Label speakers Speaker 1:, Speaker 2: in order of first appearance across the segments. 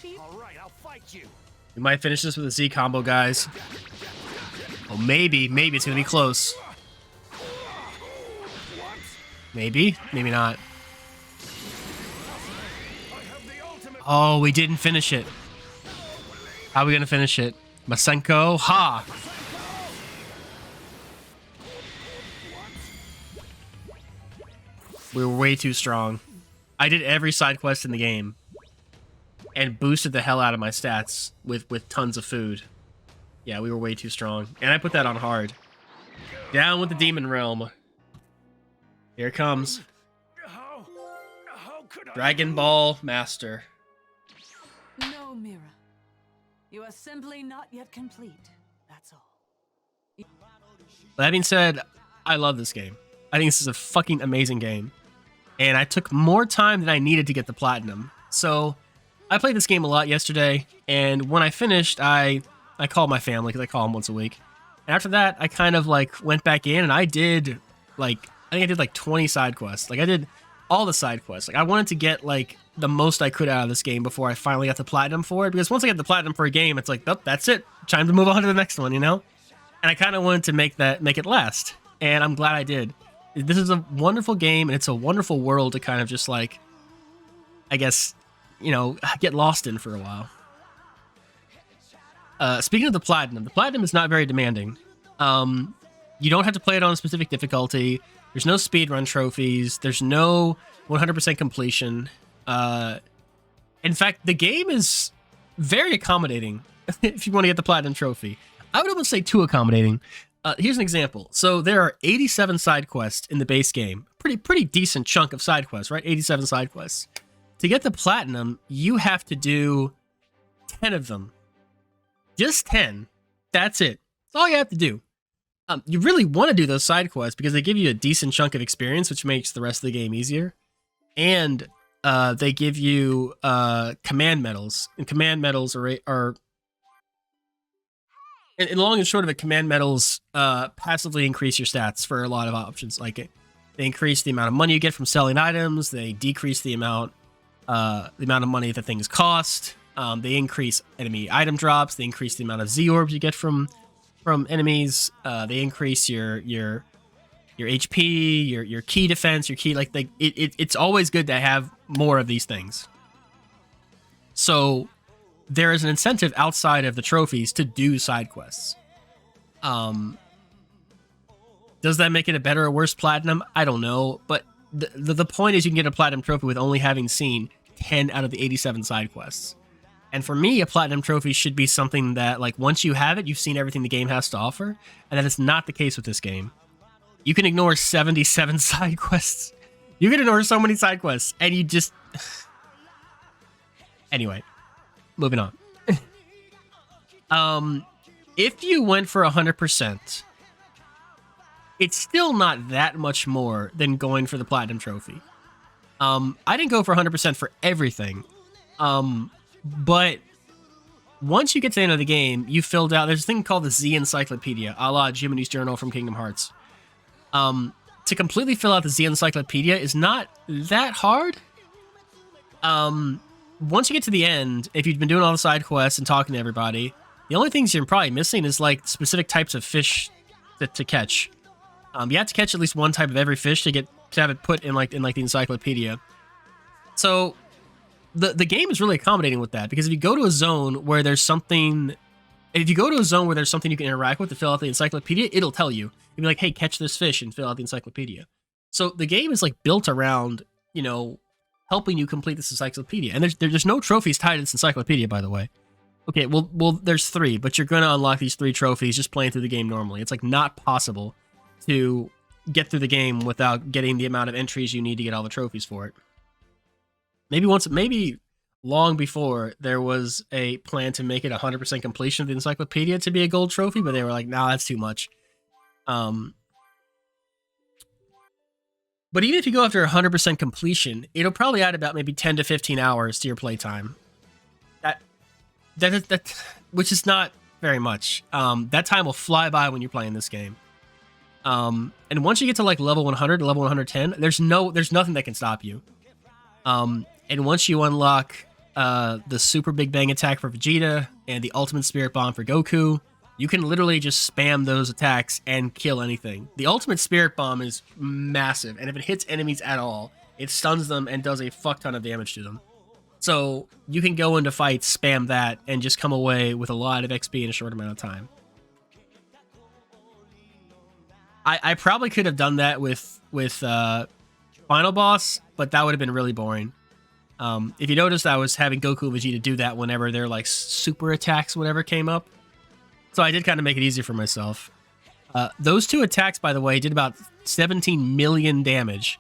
Speaker 1: sheep?
Speaker 2: All right, I'll fight you.
Speaker 3: We might finish this with a Z combo, guys. Oh, maybe it's gonna be close. Maybe not. Oh, we didn't finish it. How are we gonna finish it? Masenko, ha! We were way too strong. I did every side quest in the game and boosted the hell out of my stats with tons of food. Yeah, we were way too strong. And I put that on hard. Down with the Demon Realm. Here it comes.
Speaker 2: How could I?
Speaker 3: Dragon Ball Master.
Speaker 1: No, Mira. You are simply not yet complete. That's all.
Speaker 3: That being said, I love this game. I think this is a fucking amazing game. And I took more time than I needed to get the platinum. So I played this game a lot yesterday, and when I finished, I called my family, because I call them once a week. And after that, I kind of like went back in, and I did like, I think I did like 20 side quests. Like I did all the side quests. Like I wanted to get like the most I could out of this game before I finally got the platinum for it. Because once I get the platinum for a game, it's like, oh, that's it. Time to move on to the next one, you know? And I kind of wanted to make it last. And I'm glad I did. This is a wonderful game, and it's a wonderful world to kind of just like, I guess, you know, get lost in for a while. Speaking of the platinum is not very demanding. You don't have to play it on a specific difficulty. There's no speedrun trophies. There's no 100% completion. In fact, the game is very accommodating if you want to get the platinum trophy. I would almost say too accommodating. Here's an example. So there are 87 side quests in the base game. Pretty decent chunk of side quests, right? 87 side quests. To get the platinum, you have to do 10 of them. Just 10. That's it. That's all you have to do. You really want to do those side quests because they give you a decent chunk of experience, which makes the rest of the game easier. And they give you command medals. And command medals are and long and short of it, command medals passively increase your stats for a lot of options. Like they increase the amount of money you get from selling items. They decrease the amount of money that things cost. They increase enemy item drops. They increase the amount of Z orbs you get from enemies. They increase your HP, your key defense, your key. Like it's always good to have more of these things. So there is an incentive outside of the trophies to do side quests. Does that make it a better or worse platinum? I don't know, but the point is you can get a platinum trophy with only having seen 10 out of the 87 side quests. And for me, a platinum trophy should be something that, like, once you have it, you've seen everything the game has to offer, and that is not the case with this game. You can ignore 77 side quests. You can ignore so many side quests, and you just... Anyway, moving on. If you went for 100%, it's still not that much more than going for the platinum trophy. I didn't go for 100% for everything. But once you get to the end of the game, you filled out... There's a thing called the Z Encyclopedia, a la Jiminy's Journal from Kingdom Hearts. To completely fill out the Z Encyclopedia is not that hard. Once you get to the end, if you've been doing all the side quests and talking to everybody, the only things you're probably missing is like specific types of fish to catch. You have to catch at least one type of every fish to have it put in like the encyclopedia. So the game is really accommodating with that, because if you go to a zone where there's something, you can interact with to fill out the encyclopedia, it'll tell you. You'll be like, hey, catch this fish and fill out the encyclopedia. So the game is like built around, you know, helping you complete this encyclopedia. And there's no trophies tied to this encyclopedia, by the way. Okay, well, there's 3, but you're going to unlock these 3 trophies just playing through the game normally. It's like not possible to get through the game without getting the amount of entries you need to get all the trophies for it. Maybe long before there was a plan to make it 100% completion of the encyclopedia to be a gold trophy, but they were like, nah, that's too much. But even if you go after 100% completion, it'll probably add about maybe 10 to 15 hours to your playtime. That which is not very much. That time will fly by when you're playing this game. And once you get to like level 100, level 110, there's nothing that can stop you. And once you unlock the Super Big Bang attack for Vegeta and the Ultimate Spirit Bomb for Goku, you can literally just spam those attacks and kill anything. The Ultimate Spirit Bomb is massive, and if it hits enemies at all, it stuns them and does a fuck ton of damage to them. So you can go into fights, spam that, and just come away with a lot of XP in a short amount of time. I probably could have done that with Final Boss, but that would have been really boring. If you noticed, I was having Goku and Vegeta do that whenever their like super attacks, whatever, came up. So I did kind of make it easier for myself. Those two attacks, by the way, did about 17 million damage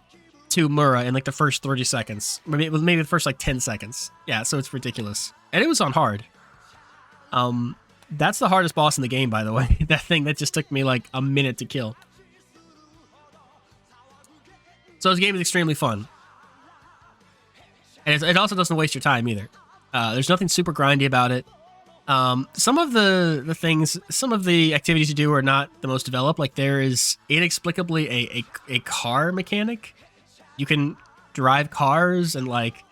Speaker 3: to Mura in like the first 30 seconds. Maybe the first like 10 seconds. Yeah, so it's ridiculous. And it was on hard. That's the hardest boss in the game, by the way. That thing that just took me like a minute to kill. So this game is extremely fun. And it also doesn't waste your time either. There's nothing super grindy about it. Some of the things, some of the activities you do are not the most developed. Like there is inexplicably a car mechanic. You can drive cars and like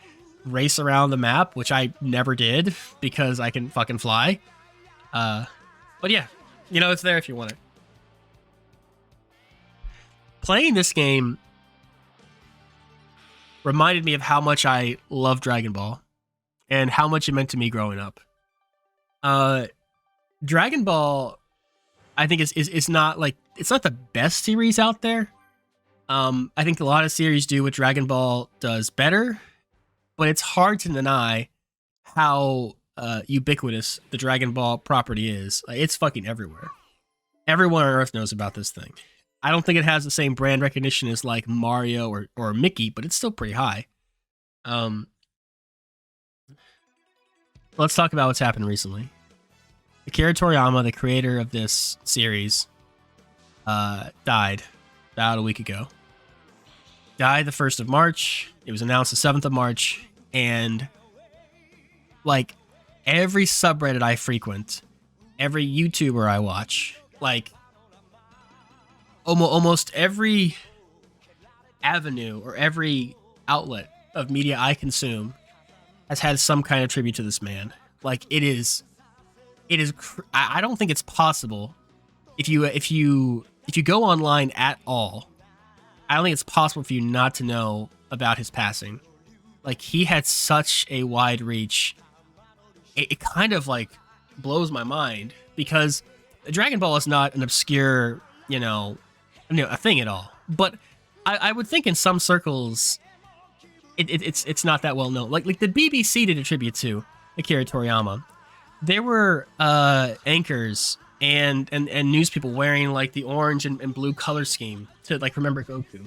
Speaker 3: race around the map, which I never did because I can fucking fly. But yeah, you know, it's there if you want it. Playing this game reminded me of how much I love Dragon Ball and how much it meant to me growing up. Dragon Ball, I think is not like, it's not the best series out there. I think a lot of series do what Dragon Ball does better, but it's hard to deny how ubiquitous the Dragon Ball property is. Like, it's fucking everywhere. Everyone on Earth knows about this thing. I don't think it has the same brand recognition as like Mario or Mickey, but it's still pretty high. Let's talk about what's happened recently. Akira Toriyama, the creator of this series, died about a week ago. Died the 1st of March. It was announced the 7th of March. And like every subreddit I frequent, every YouTuber I watch, like almost every avenue or every outlet of media I consume has had some kind of tribute to this man. Like it is. I don't think it's possible if you go online at all. I don't think it's possible for you not to know about his passing. Like he had such a wide reach. It kind of like blows my mind because Dragon Ball is not an obscure, a thing at all. But I would think in some circles, it's not that well known. Like the BBC did a tribute to Akira Toriyama. There were anchors and news people wearing like the orange and blue color scheme to like remember Goku.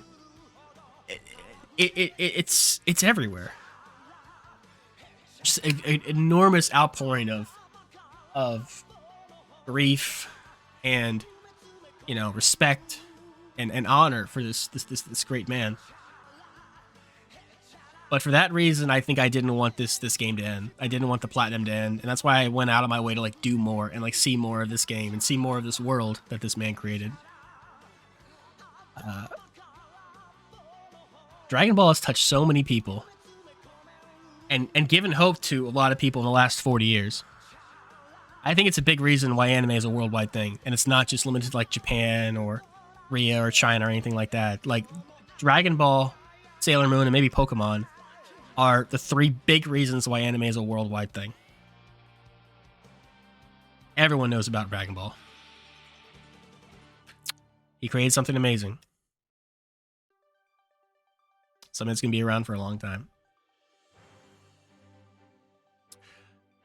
Speaker 3: It's everywhere. Just an enormous outpouring of grief and respect and honor for this great man. But for that reason, I think I didn't want this game to end. I didn't want the platinum to end, and that's why I went out of my way to like do more and like see more of this game and see more of this world that this man created. Dragon Ball has touched so many people and given hope to a lot of people in the last 40 years. I think it's a big reason why anime is a worldwide thing, and it's not just limited to like Japan or Korea or China or anything like that. Like Dragon Ball, Sailor Moon, and maybe Pokemon are the 3 big reasons why anime is a worldwide thing. Everyone knows about Dragon Ball. He created something amazing. Something that's going to be around for a long time.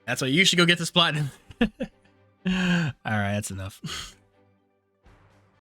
Speaker 3: That's why you should go get this platinum. Alright, that's enough.